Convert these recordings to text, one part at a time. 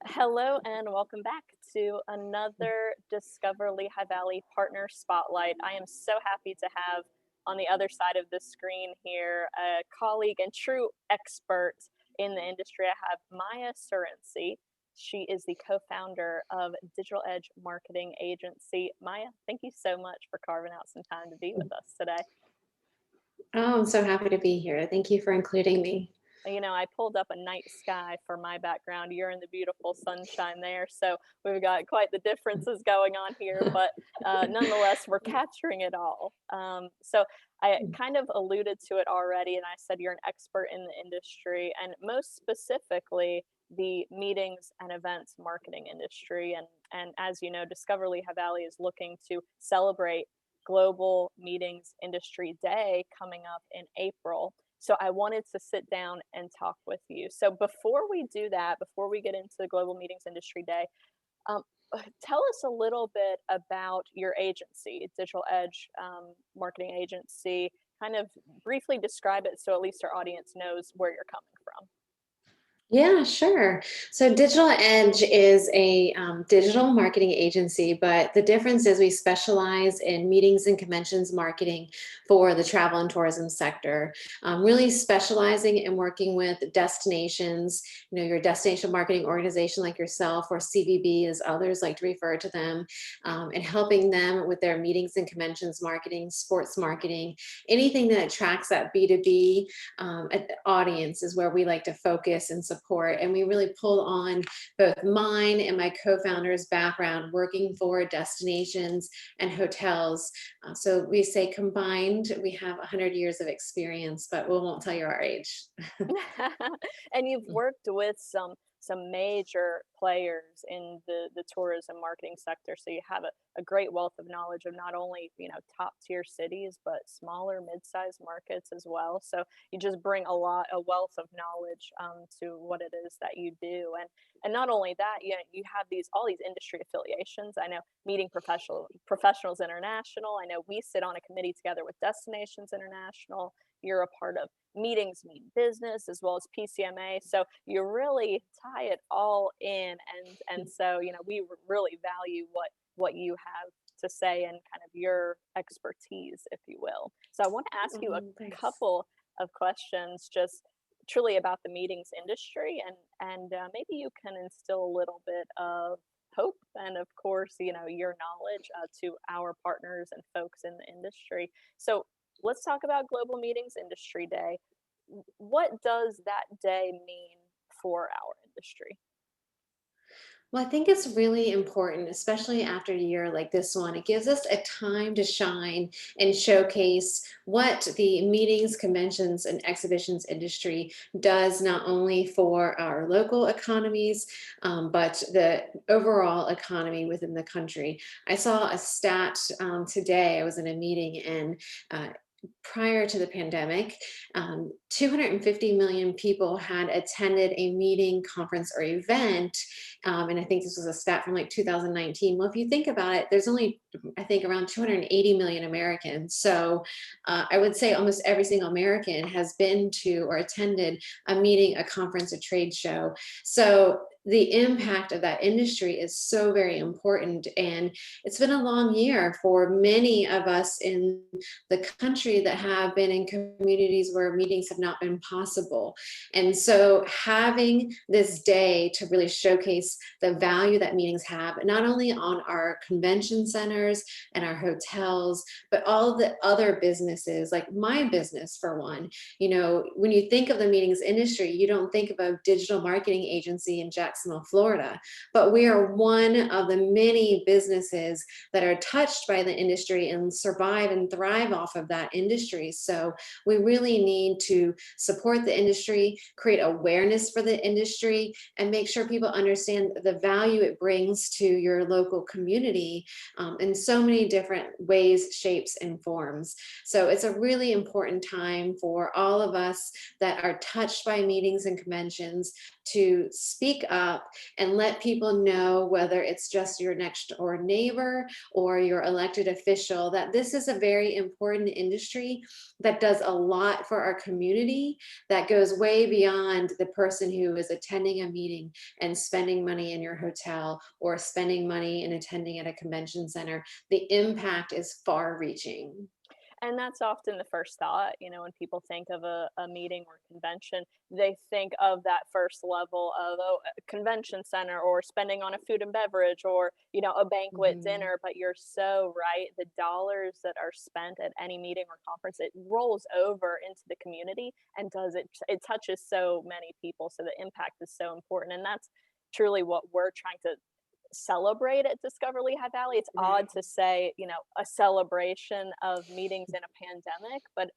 Hello and welcome back to another Discover Lehigh Valley Partner Spotlight. I am so happy to have on the other side of the screen here a colleague and true expert in the industry. I have Maya Surrency. She is the co-founder of Digital Edge Marketing Agency. Maya, thank you so much for carving out some time to be with us today. Oh, I'm so happy to be here. Thank you for including me. I pulled up a night sky for my background. You're in the beautiful sunshine there. So we've got quite the differences going on here, but nonetheless, we're capturing it all. So I kind of alluded to it already, and I said you're an expert in the industry, and most specifically, the meetings and events marketing industry. And as you know, Discover Lehigh Valley is looking to celebrate Global Meetings Industry Day coming up in April. So I wanted to sit down and talk with you. So before we do that, before we get into the Global Meetings Industry Day, um, tell us a little bit about your agency, Digital Edge Marketing Agency. Kind of briefly describe it so at least our audience knows where you're coming from. Yeah, sure. So Digital Edge is a digital marketing agency, but the difference is we specialize in meetings and conventions marketing for the travel and tourism sector, really specializing in working with destinations, your destination marketing organization like yourself, or CVB as others like to refer to them, and helping them with their meetings and conventions marketing, sports marketing, anything that attracts that B2B audience is where we like to focus and support. And we really pull on both mine and my co-founder's background working for destinations and hotels. So we say combined, we have 100 years of experience, but we won't tell you our age. And you've worked with some major players in the tourism marketing sector, so you have a great wealth of knowledge of not only top tier cities but smaller mid-sized markets as well. So you just bring a wealth of knowledge to what it is that you do. And not only that, you have these all these industry affiliations. I know Meeting Professionals International. I know we sit on a committee together with Destinations International. You're a part of Meetings Mean Business as well as PCMA. So you really tie it all in, and so we really value what you have to say and kind of your expertise, if you will. So I want to ask you a Thanks. couple of questions, just truly about the meetings industry, and maybe you can instill a little bit of hope and of course your knowledge to our partners and folks in the industry. So let's talk about Global Meetings Industry Day. What does that day mean for our industry? Well, I think it's really important, especially after a year like this one. It gives us a time to shine and showcase what the meetings, conventions, and exhibitions industry does not only for our local economies, but the overall economy within the country. I saw a stat today. I was in a meeting and prior to the pandemic, 250 million people had attended a meeting, conference, or event. And I think this was a stat from like 2019. Well, if you think about it, there's only, I think, around 280 million Americans. So I would say almost every single American has been to or attended a meeting, a conference, a trade show. So the impact of that industry is so very important. And it's been a long year for many of us in the country that have been in communities where meetings have not been possible. And so having this day to really showcase the value that meetings have, not only on our convention centers and our hotels, but all the other businesses, like my business for one. When you think of the meetings industry, you don't think of a digital marketing agency in Jacksonville, Florida, but we are one of the many businesses that are touched by the industry and survive and thrive off of that industry. So we really need to support the industry, create awareness for the industry, and make sure people understand the value it brings to your local community in so many different ways, shapes, and forms. So it's a really important time for all of us that are touched by meetings and conventions to speak up and let people know, whether it's just your next door neighbor or your elected official, that this is a very important industry that does a lot for our community, that goes way beyond the person who is attending a meeting and spending money in your hotel or spending money and attending at a convention center. The impact is far reaching. And that's often the first thought, when people think of a meeting or convention, they think of that first level of, oh, a convention center or spending on a food and beverage or, a banquet Mhm. dinner. But you're so right. The dollars that are spent at any meeting or conference, it rolls over into the community and it touches so many people. So the impact is so important. And that's truly what we're trying to celebrate at Discover Lehigh Valley. It's odd Right, to say, a celebration of meetings in a pandemic, but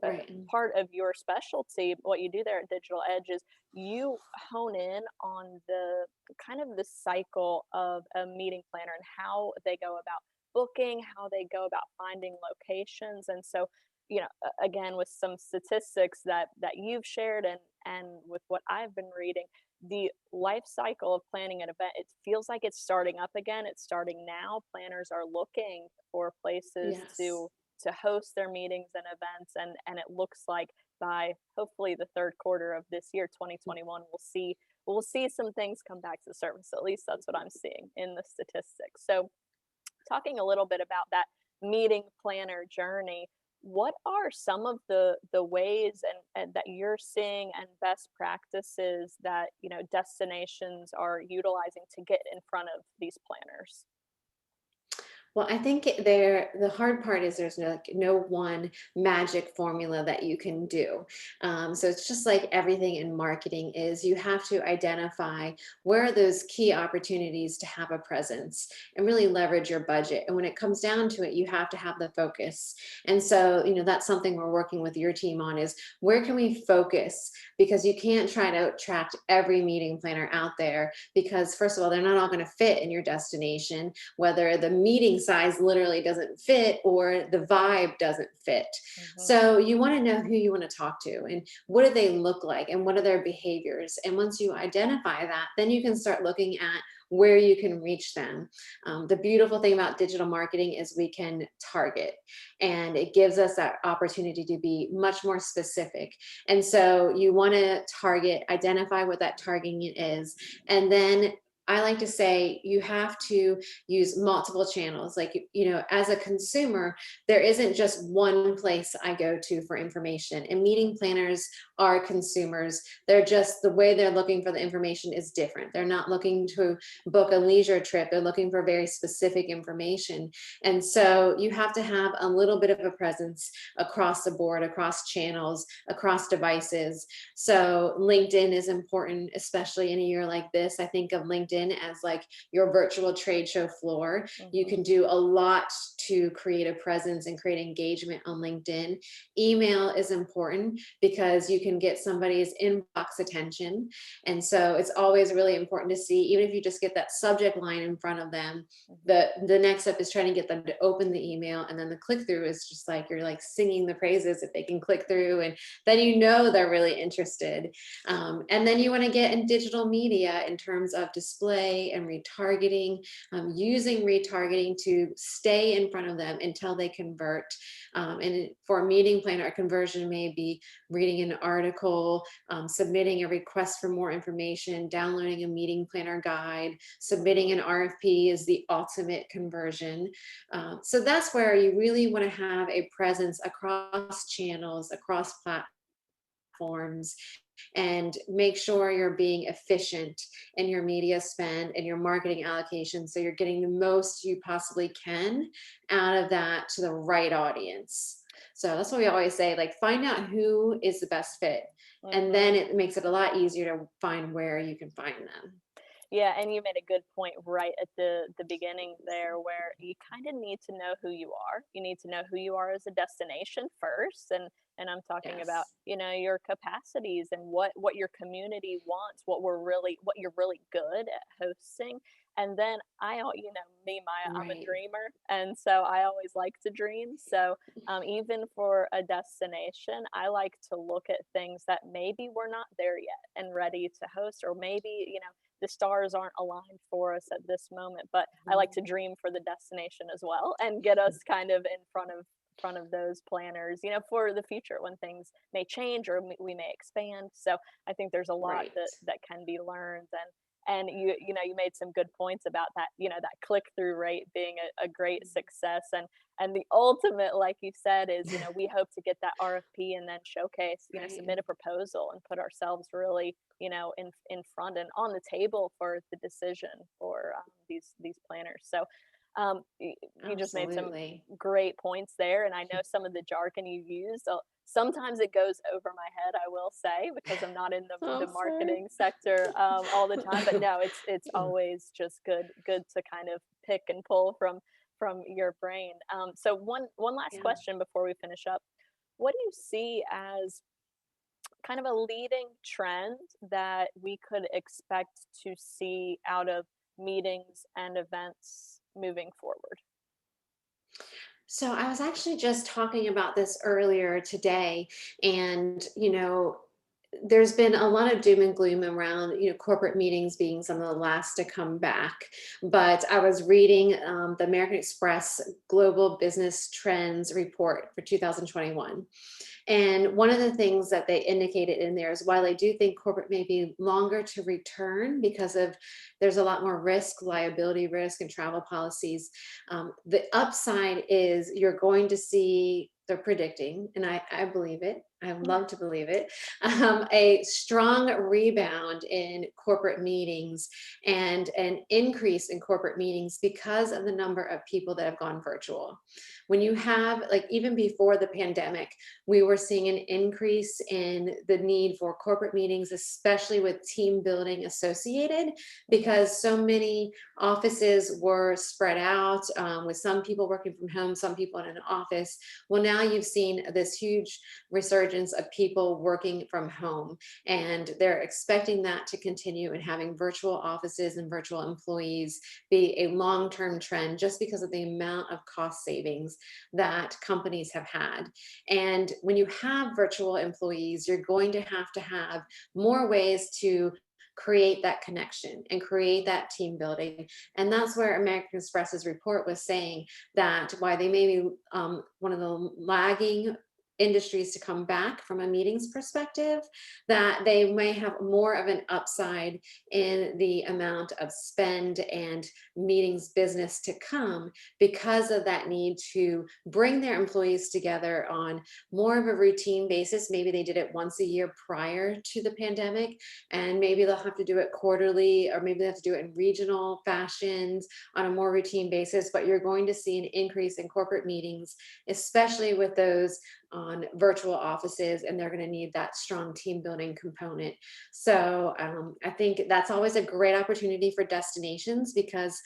right. part of your specialty, what you do there at Digital Edge is you hone in on the kind of the cycle of a meeting planner and how they go about booking, how they go about finding locations. And so, again, with some statistics that you've shared and with what I've been reading, the life cycle of planning an event, it feels like it's starting up again. It's starting now. Planners are looking for places Yes. to host their meetings and events, and it looks like by hopefully the third quarter of this year, 2021, we'll see some things come back to the surface. At least that's what I'm seeing in the statistics. So talking a little bit about that meeting planner journey, what are some of the ways and that you're seeing and best practices that destinations are utilizing to get in front of these planners? Well, I think the hard part is there's no one magic formula that you can do. So it's just like everything in marketing is, you have to identify where are those key opportunities to have a presence and really leverage your budget. And when it comes down to it, you have to have the focus. And so, that's something we're working with your team on, is where can we focus? Because you can't try to attract every meeting planner out there, because first of all, they're not all going to fit in your destination, whether the meeting size literally doesn't fit or the vibe doesn't fit. Mhm. So you want to know who you want to talk to and what do they look like and what are their behaviors. And once you identify that, then you can start looking at where you can reach them. The beautiful thing about digital marketing is we can target, and it gives us that opportunity to be much more specific. And so you want to target, identify what that targeting is, and then I like to say you have to use multiple channels. Like, as a consumer, there isn't just one place I go to for information. And meeting planners are consumers. They're just, the way they're looking for the information is different. They're not looking to book a leisure trip, they're looking for very specific information. And so you have to have a little bit of a presence across the board, across channels, across devices. So LinkedIn is important, especially in a year like this. I think of LinkedIn as like your virtual trade show floor. You Mhm. can do a lot to create a presence and create engagement on LinkedIn. Email is important because you can get somebody's inbox attention. And so it's always really important to see, even if you just get that subject line in front of them, Mhm. the next step is trying to get them to open the email, and then the click through is just like you're like singing the praises if they can click through, and then they're really interested. And then you want to get in digital media in terms of display and retargeting, using retargeting to stay in front of them until they convert. And for a meeting planner, a conversion may be reading an article, submitting a request for more information, downloading a meeting planner guide, submitting an RFP is the ultimate conversion. So that's where you really want to have a presence across channels, across platforms, and make sure you're being efficient in your media spend and your marketing allocation, so you're getting the most you possibly can out of that to the right audience. So that's what we always say, like, find out who is the best fit, and then Mhm. it makes it a lot easier to find where you can find them. Yeah, and you made a good point right at the beginning there, where you kind of need to know who you are. You need to know who you are as a destination first, and I'm talking about Yes. your capacities and what your community wants, what you're really good at hosting, And then you know, me, I'm a Right. dreamer, and so I always like to dream. So even for a destination, I like to look at things that maybe we're not there yet and ready to host, or maybe, you know, the stars aren't aligned for us at this moment. But I like Mhm. to dream for the destination as well and get us kind of in front of those planners, you know, for the future when things may change or we may expand. So I think there's a lot Right. that can be learned. And you know, you made some good points about that, you know, that click through rate being a great success. And the ultimate, like you said, is, you know, we hope to get that RFP and then showcase, you know, Right. submit a proposal and put ourselves really, you know, in front and on the table for the decision for these planners. So you just made some Absolutely. great points there, and I know some of the jargon you use. So sometimes it goes over my head, I will say, because I'm not in Oh, the sorry. marketing sector all the time. But no, it's always just good to kind of pick and pull from your brain. So one last Yeah. question before we finish up. What do you see as kind of a leading trend that we could expect to see out of meetings and events moving forward? So I was actually just talking about this earlier today, and there's been a lot of doom and gloom around corporate meetings being some of the last to come back. But I was reading the American Express Global Business Trends report for 2021. And one of the things that they indicated in there is while I do think corporate may be longer to return because of there's a lot more risk, liability risk, and travel policies. The upside is you're going to see, they're predicting, and I believe it. I love to believe it. A strong rebound in corporate meetings and an increase in corporate meetings because of the number of people that have gone virtual. When you have, like, even before the pandemic, we were seeing an increase in the need for corporate meetings, especially with team building associated, because so many offices were spread out with some people working from home, some people in an office. Well, now you've seen this huge resurgence of people working from home, and they're expecting that to continue and having virtual offices and virtual employees be a long term trend just because of the amount of cost savings that companies have had. And when you have virtual employees, you're going to have more ways to create that connection and create that team building. And that's where American Express's report was saying that why they may be one of the lagging industries to come back from a meetings perspective, that they may have more of an upside in the amount of spend and meetings business to come because of that need to bring their employees together on more of a routine basis. Maybe they did it once a year prior to the pandemic, and maybe they'll have to do it quarterly, or maybe they have to do it in regional fashions on a more routine basis. But you're going to see an increase in corporate meetings, especially with those on virtual offices, and they're going to need that strong team building component. So I think that's always a great opportunity for destinations because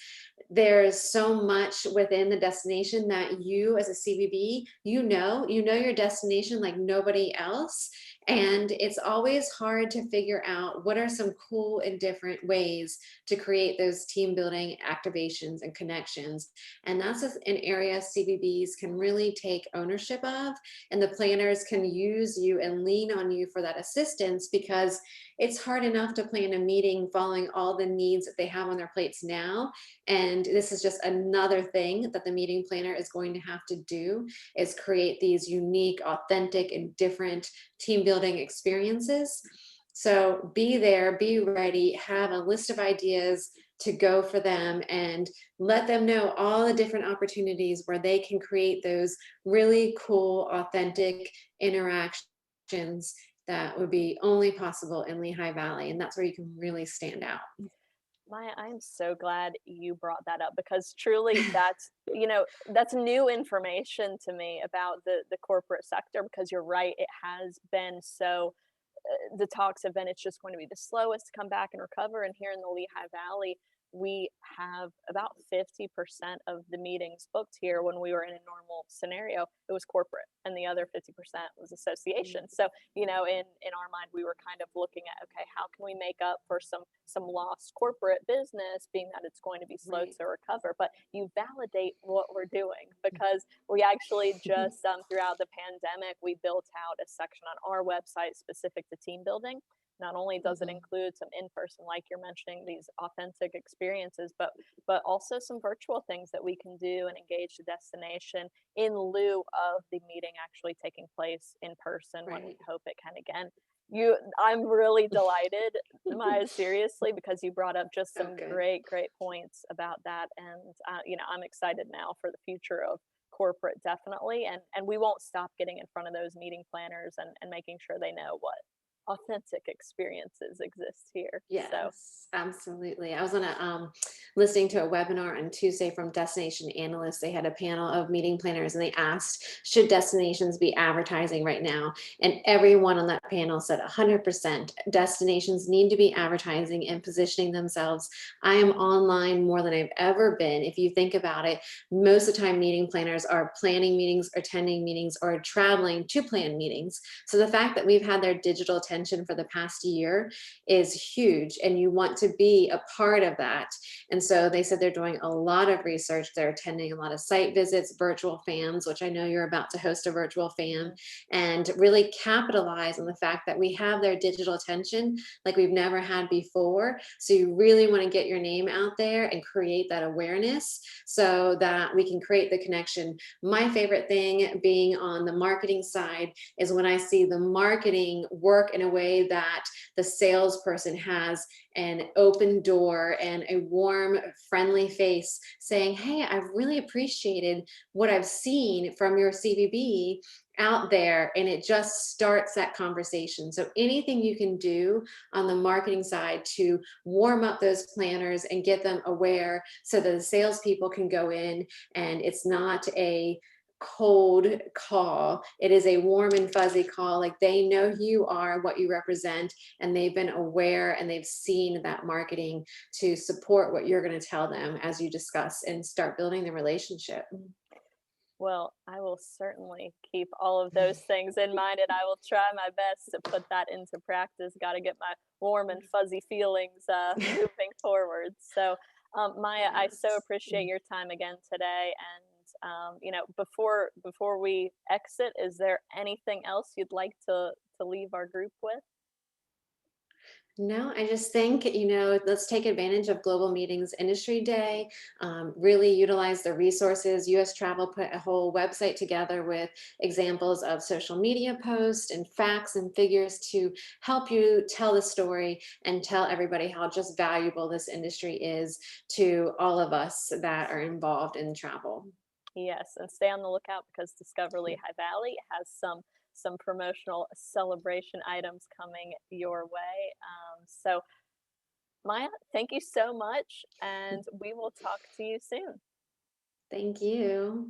there's so much within the destination that you as a CVB, you know your destination like nobody else. And it's always hard to figure out what are some cool and different ways to create those team building activations and connections. And that's an area CVBs can really take ownership of, and the planners can use you and lean on you for that assistance, because it's hard enough to plan a meeting following all the needs that they have on their plates now. And this is just another thing that the meeting planner is going to have to do, is create these unique, authentic, and different team building experiences. So be there, be ready, have a list of ideas to go for them, and let them know all the different opportunities where they can create those really cool, authentic interactions that would be only possible in Lehigh Valley. And that's where you can really stand out. Maya, I'm so glad you brought that up because truly that's, you know, that's new information to me about the corporate sector, because you're right, it has been so the talks have been it's just going to be the slowest to come back and recover. And here in the Lehigh Valley, we have about 50% of the meetings booked here. When we were in a normal scenario, it was corporate, and the other 50% was association. So, in our mind, we were kind of looking at, okay, how can we make up for some lost corporate business, being that it's going to be slow Right. to recover. But you validate what we're doing, because we actually just, throughout the pandemic, we built out a section on our website specific to team building. Not only does it Mhm. include some in-person, like you're mentioning, these authentic experiences, but also some virtual things that we can do and engage the destination in lieu of the meeting actually taking place in person, when we Right. hope it can again. I'm really delighted, Maya, seriously, because you brought up just Oh, some good. great points about that, and I'm excited now for the future of corporate, definitely, and we won't stop getting in front of those meeting planners and making sure they know what authentic experiences exist here. So, Yes, absolutely. I was on a listening to a webinar on Tuesday from Destination Analysts. They had a panel of meeting planners and they asked, should destinations be advertising right now? And everyone on that panel said 100% destinations need to be advertising and positioning themselves. I am online more than I've ever been. If you think about it, most of the time meeting planners are planning meetings, attending meetings, or traveling to plan meetings. So the fact that we've had their digital attention for the past year is huge, and you want to be a part of that. And so they said they're doing a lot of research. They're attending a lot of site visits, virtual FAMs, which I know you're about to host a virtual FAM, mhm. and really capitalize on the fact that we have their digital attention like we've never had before. So you really want to get your name out there and create that awareness so that we can create the connection. My favorite thing being on the marketing side is when I see the marketing work in a way that the salesperson has an open door and a warm, friendly face saying, hey, I've really appreciated what I've seen from your CVB out there. And it just starts that conversation. So anything you can do on the marketing side to warm up those planners and get them aware so that the salespeople can go in and it's not a cold call. It is a warm and fuzzy call. Like they know who you are, what you represent, and they've been aware and they've seen that marketing to support what you're going to tell them as you discuss and start building the relationship. Well, I will certainly keep all of those things in mind, and I will try my best to put that into practice. Got to get my warm and fuzzy feelings moving forward. So, Maya, I so Yes. appreciate your time again today. And before we exit, is there anything else you'd like to leave our group with? No, I just think, let's take advantage of Global Meetings Industry Day, really utilize the resources. US Travel put a whole website together with examples of social media posts and facts and figures to help you tell the story and tell everybody how just valuable this industry is to all of us that are involved in travel. Yes, and stay on the lookout, because Discoverly High Valley has some promotional celebration items coming your way. So, Maya, thank you so much, and we will talk to you soon. Thank you.